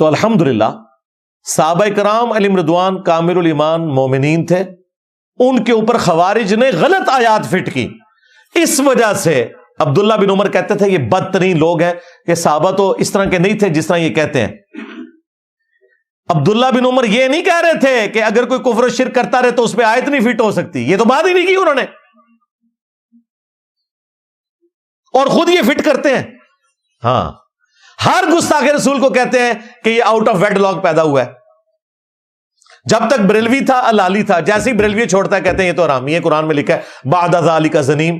تو الحمدللہ صحابہ کرام علیہم رضوان کامل الایمان مومنین تھے، ان کے اوپر خوارج نے غلط آیات فٹ کی. اس وجہ سے عبداللہ بن عمر کہتے تھے یہ بدترین لوگ ہیں، کہ صحابہ تو اس طرح کے نہیں تھے جس طرح یہ کہتے ہیں. عبداللہ بن عمر یہ نہیں کہہ رہے تھے کہ اگر کوئی کفر و شرک کرتا رہے تو اس پہ آیت نہیں فٹ ہو سکتی، یہ تو بات ہی نہیں کی انہوں نے، اور خود یہ فٹ کرتے ہیں. ہاں، ہر گستاخ رسول کو کہتے ہیں کہ یہ آؤٹ آف ویڈ لاک پیدا ہوا ہے. جب تک بریلوی تھا حلالی تھا، جیسے ہی بریلوی چھوڑتا ہے کہتے ہیں یہ تو حرامی ہے، قرآن میں لکھا ہے بعد ذالک زنیم.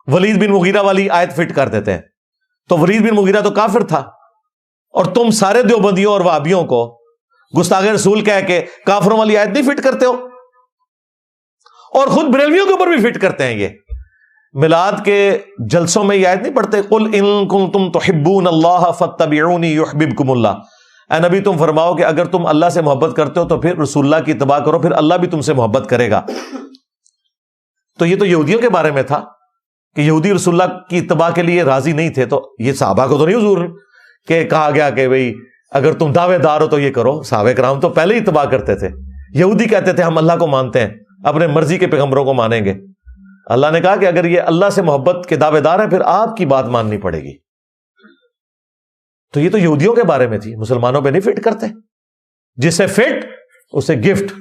ولید بن مغیرہ والی آیت فٹ کر دیتے ہیں. تو ولید بن مغیرہ تو کافر تھا، اور تم سارے دیوبندیوں اور وہابیوں کو گستاخ رسول کہہ کے کافروں والی آیت نہیں فٹ کرتے ہو، اور خود بریلویوں کے اوپر بھی فٹ کرتے ہیں. یہ میلاد کے جلسوں میں یہ آیت نہیں پڑھتے قل ان کنتم تحبون اللہ فاتبعونی یحببکم اللہ. اے نبی تم فرماؤ کہ اگر تم اللہ سے محبت کرتے ہو تو پھر رسول اللہ کی اتباع کرو، پھر اللہ بھی تم سے محبت کرے گا. تو یہ تو یہودیوں کے بارے میں تھا کہ یہودی رسول اللہ کی اتباع کے لیے راضی نہیں تھے. تو یہ صحابہ کو تو نہیں حضور کہ کہا گیا کہ بھئی اگر تم دعوے دار ہو تو یہ کرو. صحابہ کرام تو پہلے ہی اتباع کرتے تھے. یہودی کہتے تھے ہم اللہ کو مانتے ہیں، اپنے مرضی کے پیغمبروں کو مانیں گے. اللہ نے کہا کہ اگر یہ اللہ سے محبت کے دعوے دار ہیں پھر آپ کی بات ماننی پڑے گی. تو یہ تو یہودیوں کے بارے میں تھی، مسلمانوں پہ نہیں فٹ کرتے. جسے فٹ اسے گفٹ،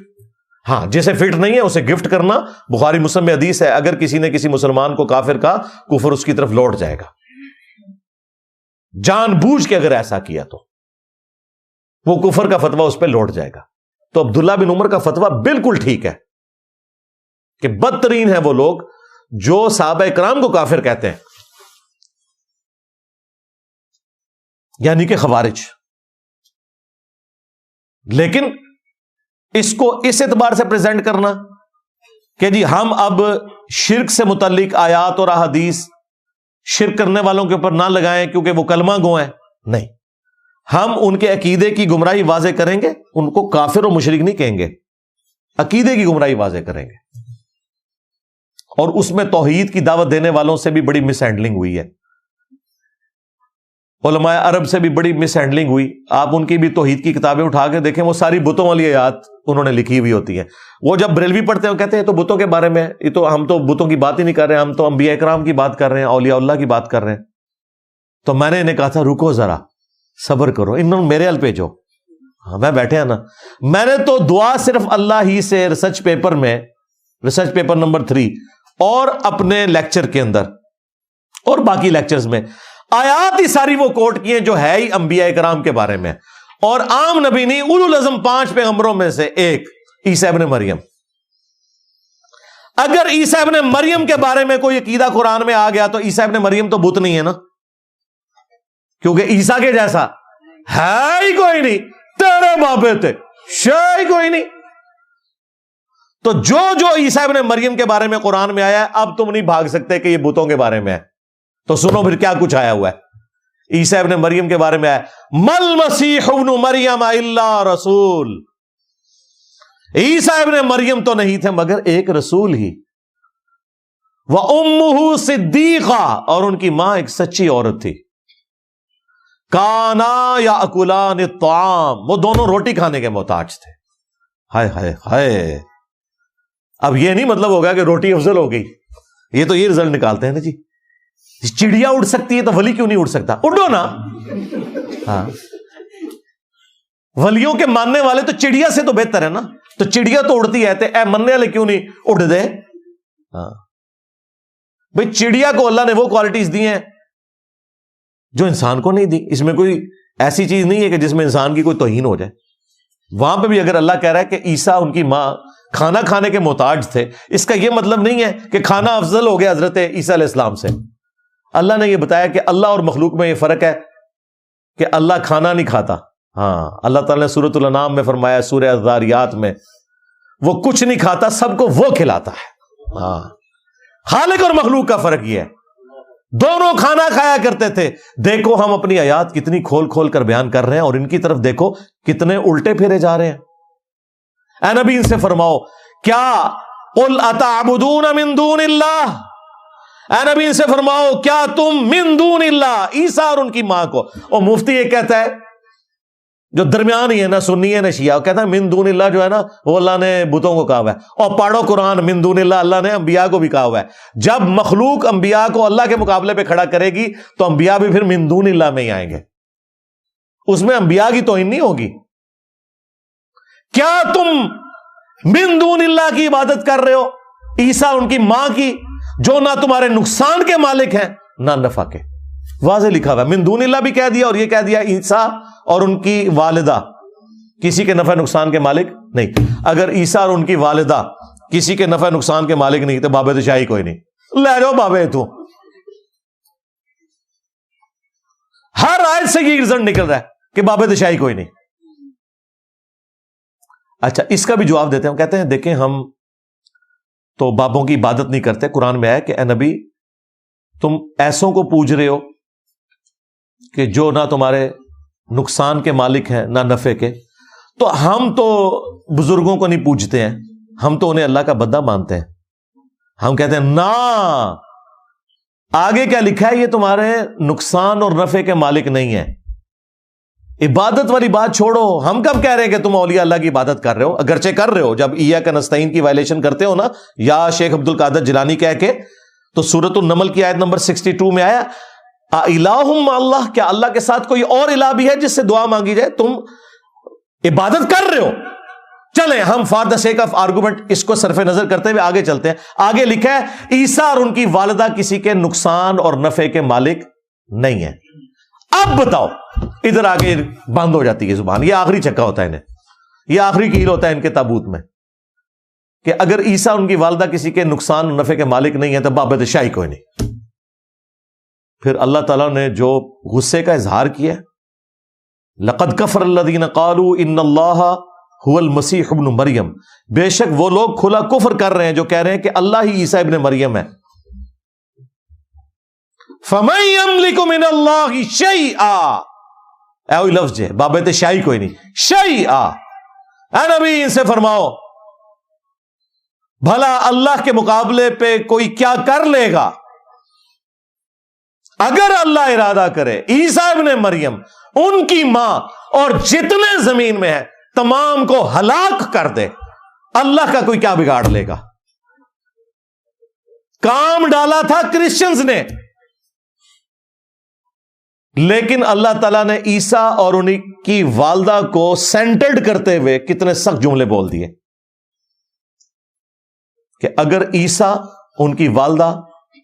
ہاں جسے فٹ نہیں ہے اسے گفٹ کرنا. بخاری مسلم میں حدیث ہے اگر کسی نے کسی مسلمان کو کافر کہا کفر اس کی طرف لوٹ جائے گا. جان بوجھ کے اگر ایسا کیا تو وہ کفر کا فتویٰ اس پہ لوٹ جائے گا. تو عبداللہ بن عمر کا فتویٰ بالکل ٹھیک ہے کہ بدترین ہیں وہ لوگ جو صحابہ کرام کو کافر کہتے ہیں، یعنی کہ خوارج. لیکن اس کو اس اعتبار سے پریزنٹ کرنا کہ جی ہم اب شرک سے متعلق آیات اور احادیث شرک کرنے والوں کے اوپر نہ لگائیں کیونکہ وہ کلمہ گو ہیں، نہیں، ہم ان کے عقیدے کی گمراہی واضح کریں گے، ان کو کافر و مشرک نہیں کہیں گے، عقیدے کی گمراہی واضح کریں گے. اور اس میں توحید کی دعوت دینے والوں سے بھی بڑی مس ہینڈلنگ ہوئی ہے، علماء عرب سے بھی بڑی مس ہینڈلنگ ہوئی. آپ ان کی بھی توحید کی کتابیں اٹھا کے دیکھیں، وہ ساری بتوں والی آیات انہوں نے لکھی ہوئی ہوتی ہیں. وہ جب بریلوی پڑھتے ہیں وہ کہتے ہیں تو بتوں کے بارے میں، یہ تو ہم تو بتوں کی بات ہی نہیں کر رہے ہیں، ہم تو انبیاء کرام کی بات کر رہے ہیں، اولیاء اللہ کی بات کر رہے ہیں. تو میں نے انہیں کہا تھا رکو ذرا، صبر کرو، انہوں نے میرے حل بھیجو. ہاں میں بیٹھے ہیں نا، میں نے تو دعا صرف اللہ ہی سے ریسرچ پیپر نمبر 3 اور اپنے لیکچر کے اندر اور باقی لیکچرز میں آیات ہی ساری وہ کوٹ کی ہیں جو ہے ہی انبیاء کرام کے بارے میں، اور عام نبی نہیں، اولو العزم 5 پیغمبروں میں سے ایک عیسیٰ ابن مریم. اگر عیسیٰ ابن مریم کے بارے میں کوئی عقیدہ قرآن میں آ گیا تو عیسیٰ ابن مریم تو بت نہیں ہے نا، کیونکہ عیسیٰ کے جیسا ہے ہی کوئی نہیں، تیرے بابے تھے ہی کوئی نہیں. تو جو عیسیٰ ابن مریم کے بارے میں قرآن میں آیا ہے اب تم نہیں بھاگ سکتے کہ یہ بتوں کے بارے میں ہے. تو سنو پھر کیا کچھ آیا ہوا ہے. عیسیٰ ابن مریم کے بارے میں آیا مل مسیح ابن مریم الا رسول. عیسیٰ ابن مریم تو نہیں تھے مگر ایک رسول ہی. وَأُمُّهُ صِدِّيقَةٌ، اور ان کی ماں ایک سچی عورت تھی. کانا یاکلان الطعام، وہ دونوں روٹی کھانے کے محتاج تھے. ہائے ہائے ہائے. اب یہ نہیں مطلب ہوگا کہ روٹی افضل ہو گئی، یہ تو یہ رزلٹ نکالتے ہیں نا جی، چڑیا اڑ سکتی ہے تو ولی کیوں نہیں اڑ سکتا؟ اڑو نا. ہاں، ولیوں کے ماننے والے تو چڑیا سے تو بہتر ہے نا. تو چڑیا تو اڑتی ہے، اے مننے والے کیوں نہیں اڑ دے؟ ہاں بھئی، چڑیا کو اللہ نے وہ کوالٹیز دی ہیں جو انسان کو نہیں دی. اس میں کوئی ایسی چیز نہیں ہے کہ جس میں انسان کی کوئی توہین ہو جائے. وہاں پہ بھی اگر اللہ کہہ رہا ہے کہ عیسیٰ ان کی ماں کھانا کھانے کے محتاج تھے، اس کا یہ مطلب نہیں ہے کہ کھانا افضل ہو گیا حضرت عیسیٰ علیہ السلام سے. اللہ نے یہ بتایا کہ اللہ اور مخلوق میں یہ فرق ہے کہ اللہ کھانا نہیں کھاتا. ہاں، اللہ تعالیٰ نے سورۃ الانعام میں فرمایا، سورہ الذاریات میں، وہ کچھ نہیں کھاتا، سب کو وہ کھلاتا ہے. ہاں، خالق اور مخلوق کا فرق یہ ہے. دونوں کھانا کھایا کرتے تھے. دیکھو ہم اپنی آیات کتنی کھول کھول کر بیان کر رہے ہیں اور ان کی طرف دیکھو کتنے الٹے پھیرے جا رہے ہیں. اے نبی ان سے فرماؤ کیا قل اتعبدون من دون اللہ، اے نبی ان سے فرماؤ کیا تم من دون اللہ، عیسیٰ اور ان کی ماں کو. اور مفتی یہ کہتا ہے جو درمیان ہی ہے، نہ سنی ہے نہ شیعہ، کہتا ہے من دون اللہ جو ہے نا وہ اللہ نے بتوں کو کہا ہوا ہے، اور پڑھو قرآن من دون اللہ اللہ نے انبیاء کو بھی کہا ہوا ہے۔ جب مخلوق انبیاء کو اللہ کے مقابلے پہ کھڑا کرے گی تو انبیاء بھی پھر من دون اللہ میں ہی آئیں گے، اس میں انبیاء کی توہین نہیں ہوگی۔ کیا تم من دون اللہ کی عبادت کر رہے ہو، عیسیٰ ان کی ماں کی، جو نہ تمہارے نقصان کے مالک ہیں نہ نفع کے؟ واضح لکھا ہوا ہے، من دون اللہ بھی کہہ دیا اور یہ کہہ دیا عیسیٰ اور ان کی والدہ کسی کے نفع نقصان کے مالک نہیں۔ اگر عیسیٰ اور ان کی والدہ کسی کے نفع نقصان کے مالک نہیں تو بابے شاہی کوئی نہیں، لے جاؤ بابے تو۔ ہر آیت سے یہ رزلٹ نکل رہا ہے کہ بابے شاہی کوئی نہیں۔ اچھا، اس کا بھی جواب دیتے ہیں، کہتے ہیں دیکھیں ہم تو بابوں کی عبادت نہیں کرتے، قرآن میں ہے کہ اے نبی تم ایسوں کو پوج رہے ہو کہ جو نہ تمہارے نقصان کے مالک ہیں نہ نفع کے، تو ہم تو بزرگوں کو نہیں پوجتے ہیں، ہم تو انہیں اللہ کا بندہ مانتے ہیں۔ ہم کہتے ہیں نا، آگے کیا لکھا ہے، یہ تمہارے نقصان اور نفع کے مالک نہیں ہیں۔ عبادت والی بات چھوڑو، ہم کب کہہ رہے ہیں کہ تم اولیاء اللہ کی عبادت کر رہے ہو؟ اگرچہ کر رہے ہو، جب ایاک نستعین کی وائلیشن کرتے ہو نا یا شیخ عبد القادر جیلانی کہہ کے، تو سورۃ النمل کی آیت نمبر 62 میں آیا الہ مع اللہ، کیا اللہ کے ساتھ کوئی اور الہ بھی ہے جس سے دعا مانگی جائے؟ تم عبادت کر رہے ہو۔ چلیں ہم for the sake of argument اس کو صرف نظر کرتے ہوئے آگے چلتے ہیں۔ آگے لکھا ہے عیسیٰ اور ان کی والدہ کسی کے نقصان اور نفع کے مالک نہیں ہیں۔ اب بتاؤ، ادھر آگے بند ہو جاتی ہے زبان، یہ آخری چکا ہوتا ہے انہیں، یہ آخری کیل ہوتا ہے ان کے تابوت میں، کہ اگر عیسیٰ ان کی والدہ کسی کے نقصان اور نفع کے مالک نہیں ہے تو بابت شاہی کوئی نہیں۔ پھر اللہ تعالیٰ نے جو غصے کا اظہار کیا، لقد کفر الذین قالوا ان اللہ هو المسیح ابن مریم، بے شک وہ لوگ کھلا کفر کر رہے ہیں جو کہہ رہے ہیں کہ اللہ ہی عیسیٰ ابن مریم ہے۔ فَمَن يَمْلِكُ مِنَ اللَّهِ شَيْئًا، اے وہی لفظ ہے، بابت شاہی کوئی نہیں، شَيْئًا، اے نبی ان سے فرماؤ بھلا اللہ کے مقابلے پہ کوئی کیا کر لے گا؟ اگر اللہ ارادہ کرے عیسیٰ ابن مریم، ان کی ماں اور جتنے زمین میں ہے تمام کو ہلاک کر دے، اللہ کا کوئی کیا بگاڑ لے گا؟ کام ڈالا تھا کرسچنز نے، لیکن اللہ تعالیٰ نے عیسیٰ اور ان کی والدہ کو سینٹرڈ کرتے ہوئے کتنے سخت جملے بول دیے کہ اگر عیسیٰ، ان کی والدہ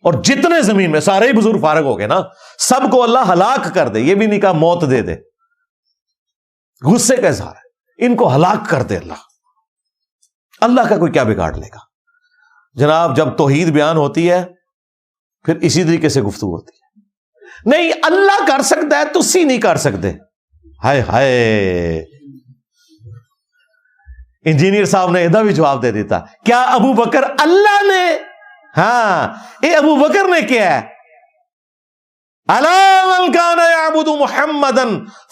اور جتنے زمین میں، سارے ہی بزرگ فارغ ہو گئے نا، سب کو اللہ ہلاک کر دے، یہ بھی نہیں کہا موت دے دے، غصے کا اظہار ہے، ان کو ہلاک کر دے اللہ کا کوئی کیا بگاڑ لے گا؟ جناب جب توحید بیان ہوتی ہے پھر اسی طریقے سے گفتگو ہوتی ہے، نہیں اللہ کر سکتا ہے تسی نہیں کر سکتے۔ ہائے ہائے، انجینئر صاحب نے ادھر بھی جواب دے دیتا، کیا ابو بکر اللہ نے، ہاں اے ابو بکر نے کیا ہے، الا من کان یعبد محمدا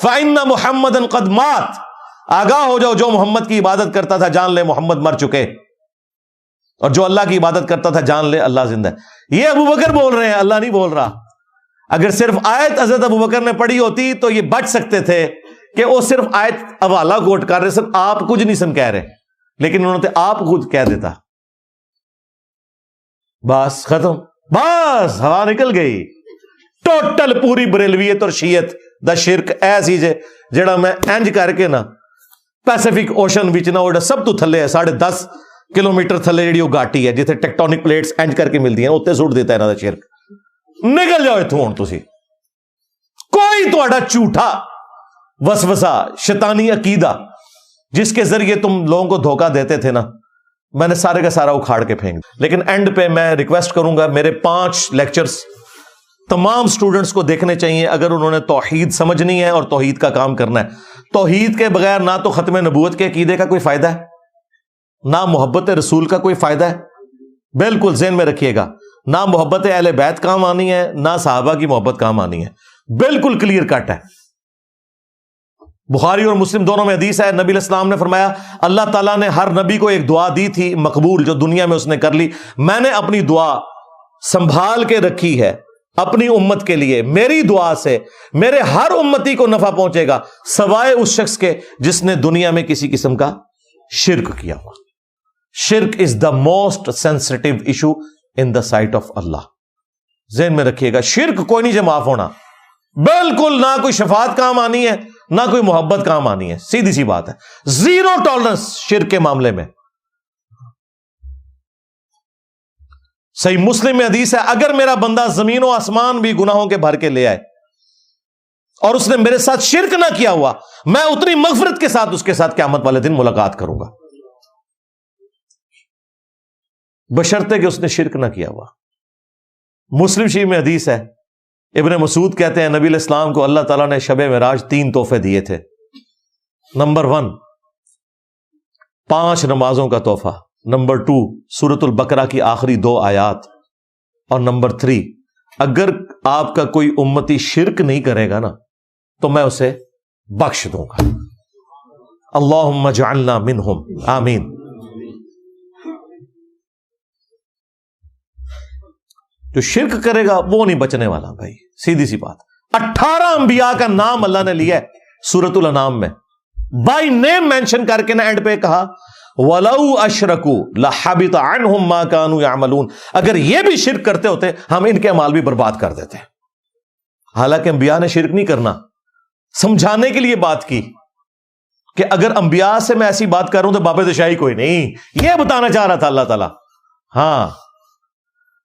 فان محمدا قد مات، آگاہ ہو جاؤ جو محمد کی عبادت کرتا تھا جان لے محمد مر چکے، اور جو اللہ کی عبادت کرتا تھا جان لے اللہ زندہ ہے۔ یہ ابو بکر بول رہے ہیں، اللہ نہیں بول رہا۔ اگر صرف آیت حضرت ابو بکر نے پڑھی ہوتی تو یہ بچ سکتے تھے کہ وہ صرف آیت حوالہ کوٹ کر رہے سن، آپ کچھ نہیں سن کہہ رہے، لیکن انہوں نے آپ خود کہہ دیتا، بس ختم، بس ہوا نکل گئی۔ ٹوٹل پوری بریلویت اور شیعت دا شرک ایسی جے جڑا میں انج کر کے نا پیسیفک اوشن وچ نہ اڑا، سب تو تھلے ہے 10.5 کلومیٹر تھلے جڑی وہ گاٹی ہے جتھے ٹیکٹونک پلیٹس انج کر کے ملتی ہیں، اتنے سٹ دیتا ہے انہاں دا شرک۔ نکل جاؤ اتوں ہن تسی، کوئی تہاڈا جھوٹا وسوسہ شیطانی عقیدہ جس کے ذریعے تم لوگوں کو دھوکہ دیتے تھے نا، میں نے سارے کا سارا اکھاڑ کے پھینک دیا۔ لیکن اینڈ پہ میں ریکویسٹ کروں گا، میرے 5 لیکچرز تمام سٹوڈنٹس کو دیکھنے چاہیے اگر انہوں نے توحید سمجھنی ہے اور توحید کا کام کرنا ہے۔ توحید کے بغیر نہ تو ختم نبوت کے عقیدے کا کوئی فائدہ ہے، نہ محبت رسول کا کوئی فائدہ ہے، بالکل ذہن میں رکھیے گا، نہ محبت اہل بیت کام آنی ہے، نہ صحابہ کی محبت کام آنی ہے، بالکل کلیئر کٹ ہے۔ بخاری اور مسلم دونوں میں حدیث ہے، نبی علیہ السلام نے فرمایا اللہ تعالیٰ نے ہر نبی کو ایک دعا دی تھی مقبول جو دنیا میں اس نے کر لی، میں نے اپنی دعا سنبھال کے رکھی ہے اپنی امت کے لیے میری دعا سے میرے ہر امتی کو نفع پہنچے گا سوائے اس شخص کے جس نے دنیا میں کسی قسم کا شرک کیا ہوا. شرک is the most sensitive issue in the sight of اللہ. ذہن میں رکھیے گا, شرک کوئی نہیں جو معاف ہونا, بالکل نہ کوئی شفاعت کام آنی ہے نہ کوئی محبت کام آنی ہے, سیدھی سی بات ہے. زیرو ٹالرنس شرک کے معاملے میں. صحیح مسلم میں حدیث ہے, اگر میرا بندہ زمین و آسمان بھی گناہوں کے بھر کے لے آئے اور اس نے میرے ساتھ شرک نہ کیا ہوا, میں اتنی مغفرت کے ساتھ اس کے ساتھ قیامت والے دن ملاقات کروں گا, بشرطے کہ اس نے شرک نہ کیا ہوا. مسلم شریف میں حدیث ہے, ابن مسعود کہتے ہیں نبی علیہ السلام کو اللہ تعالیٰ نے شب معراج 3 تحفے دیے تھے. نمبر 1 5 نمازوں کا تحفہ, نمبر 2 سورۃ البقرہ کی آخری 2 آیات, اور نمبر 3 اگر آپ کا کوئی امتی شرک نہیں کرے گا نا تو میں اسے بخش دوں گا. اللہم اجعلنا منہم, آمین. جو شرک کرے گا وہ نہیں بچنے والا بھائی, سیدھی سی بات. 18 انبیاء کا نام اللہ نے لیا ہے سورۃ الانعام میں, بائی نیم مینشن کر کے نا اینڈ پہ کہا وَلَوْ أَشْرَكُوا لَحَبِطَ عَنْهُمْ مَا كَانُوا يَعْمَلُونَ. اگر یہ بھی شرک کرتے ہوتے ہم ان کے اعمال بھی برباد کر دیتے. حالانکہ انبیاء نے شرک نہیں کرنا, سمجھانے کے لیے بات کی کہ اگر انبیاء سے میں ایسی بات کر رہا ہوں تو باب دشاہی کوئی نہیں, یہ بتانا چاہ رہا تھا اللہ تعالیٰ. ہاں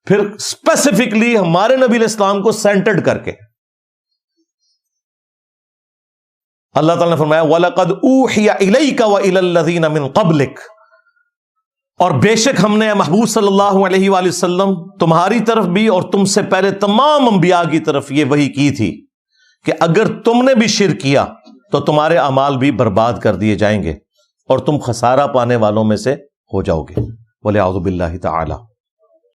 پھر اسپیسیفکلی ہمارے نبی علیہ السلام کو سینٹرڈ کر کے اللہ تعالیٰ نے فرمایا وَلَقَدْ أُوحِيَ إِلَيْكَ وَإِلَى الَّذِينَ مِن قَبْلِكَ, اور بے شک ہم نے محبوب صلی اللہ علیہ وآلہ وسلم تمہاری طرف بھی اور تم سے پہلے تمام انبیاء کی طرف یہ وحی کی تھی کہ اگر تم نے بھی شرک کیا تو تمہارے اعمال بھی برباد کر دیے جائیں گے اور تم خسارہ پانے والوں میں سے ہو جاؤ گے. وَلِعَوْذُ بِاللَّهِ تَعَالَى.